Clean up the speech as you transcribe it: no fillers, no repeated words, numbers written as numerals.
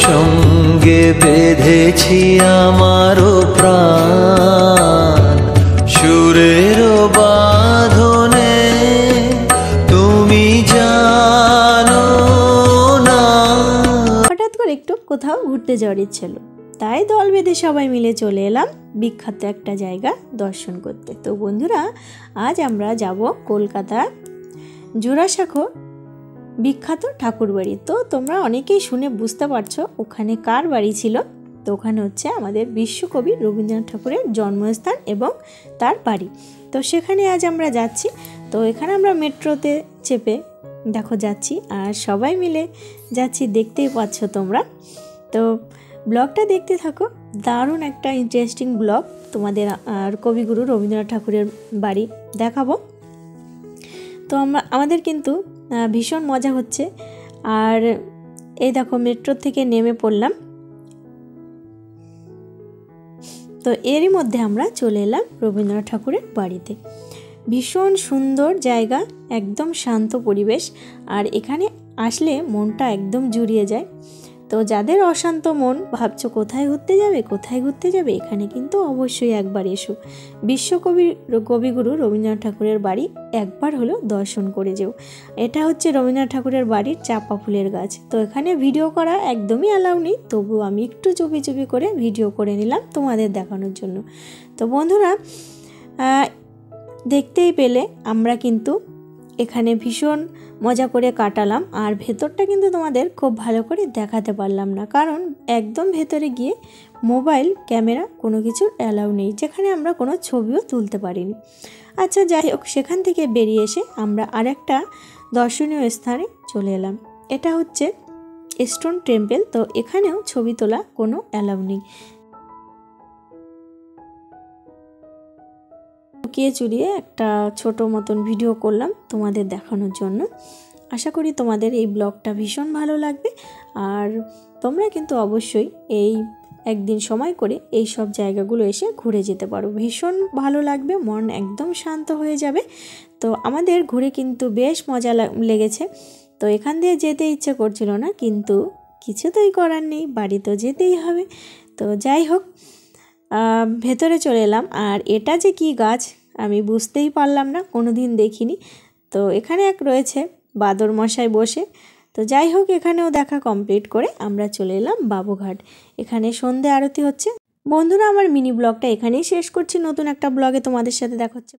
সঙ্গে বেঁধেছি আমারও প্রাণ, সুরের বাঁধনে তুমি জানো না। হঠাৎ করে একটু কোথাও ঘুরতে যাওয়ার ইচ্ছে হলো, তাই দল বেঁধে সবাই মিলে চলে এলাম বিখ্যাত একটা জায়গা দর্শন করতে। তো বন্ধুরা, আজ আমরা যাব কলকাতা জোড়াসাঁকো বিখ্যাত ঠাকুর বাড়ি। তো তোমরা অনেকেই শুনে বুঝতে পারছো ওখানে কার বাড়ি ছিল। তো ওখানে হচ্ছে আমাদের বিশ্বকবি রবীন্দ্রনাথ ঠাকুরের জন্মস্থান এবং তার বাড়ি। তো সেখানে আজ আমরা যাচ্ছি। তো এখানে আমরা মেট্রোতে চেপে দেখো যাচ্ছি, আর সবাই মিলে যাচ্ছি, দেখতেই পাচ্ছ তোমরা। তো ব্লগটা দেখতে থাকো, দারুণ একটা ইন্টারেস্টিং ব্লগ তোমাদের আর কবিগুরু রবীন্দ্রনাথ ঠাকুরের বাড়ি দেখাবো। তো আমাদের কিন্তু ভীষণ মজা হচ্ছে। আর এই দেখো মেট্রো থেকে নেমে পড়লাম। তো এরই মধ্যে আমরা চলে এলাম রবীন্দ্রনাথ ঠাকুরের বাড়িতে। ভীষণ সুন্দর জায়গা, একদম শান্ত পরিবেশ, আর এখানে আসলে মনটা একদম জুড়িয়ে যায়। তো যাদের অশান্ত মন, ভাবছো কোথায় ঘুরতে যাবে, এখানে কিন্তু অবশ্যই একবার এসো। কবিগুরু রবীন্দ্রনাথ ঠাকুরের বাড়ি একবার হলো দর্শন করে যেও। এটা হচ্ছে রবীন্দ্রনাথ ঠাকুরের বাড়ির চাপা ফুলের গাছ। তো এখানে ভিডিও করা একদমই অ্যালাউ নেই, তবুও আমি একটু চুপি চুপি করে ভিডিও করে নিলাম তোমাদের দেখানোর জন্য। তো বন্ধুরা, দেখতেই পেলে আমরা কিন্তু এখানে ভীষণ মজা করে কাটালাম। আর ভেতরটা কিন্তু তোমাদের খুব ভালো করে দেখাতে পারলাম না, কারণ একদম ভেতরে গিয়ে মোবাইল ক্যামেরা কোনো কিছুর অ্যালাউ নেই, যেখানে আমরা কোনো ছবিও তুলতে পারিনি। আচ্ছা, যাই হোক, সেখান থেকে বেরিয়ে এসে আমরা আরেকটা দর্শনীয় স্থানে চলে এলাম। এটা হচ্ছে স্টোন টেম্পল। তো এখানেও ছবি তোলা কোনো অ্যালাউ নেই। লুকিয়ে চুরিয়ে একটা ছোট মতন ভিডিও করলাম তোমাদের দেখানোর জন্য। আশা করি তোমাদের এই ব্লগটা ভীষণ ভালো লাগবে, আর তোমরা কিন্তু অবশ্যই এই একদিন সময় করে এই সব জায়গাগুলো এসে ঘুরে যেতে পারো। ভীষণ ভালো লাগবে, মন একদম শান্ত হয়ে যাবে। তো আমাদের ঘুরে কিন্তু বেশ মজা লেগেছে। তো এখান দিয়ে যেতে ইচ্ছে করছিল না, কিন্তু কিছুতেই করার নেই, বাড়ি তো যেতেই হবে। তো যাই হোক, ভেতরে চলে এলাম। আর এটা যে কি গাছ আমি বুঝতেই পারলাম না, কোনো দিন দেখিনি। তো এখানে এক রয়েছে বাদর মশাই বসে। তো যাই হোক, এখানেও দেখা কমপ্লিট করে আমরা চলে এলাম বাবুঘাট। এখানে সন্ধে আরতি হচ্ছে। বন্ধুরা, আমার মিনি ব্লগটা এখানেই শেষ করছি। নতুন একটা ব্লগে তোমাদের সাথে দেখা হচ্ছে।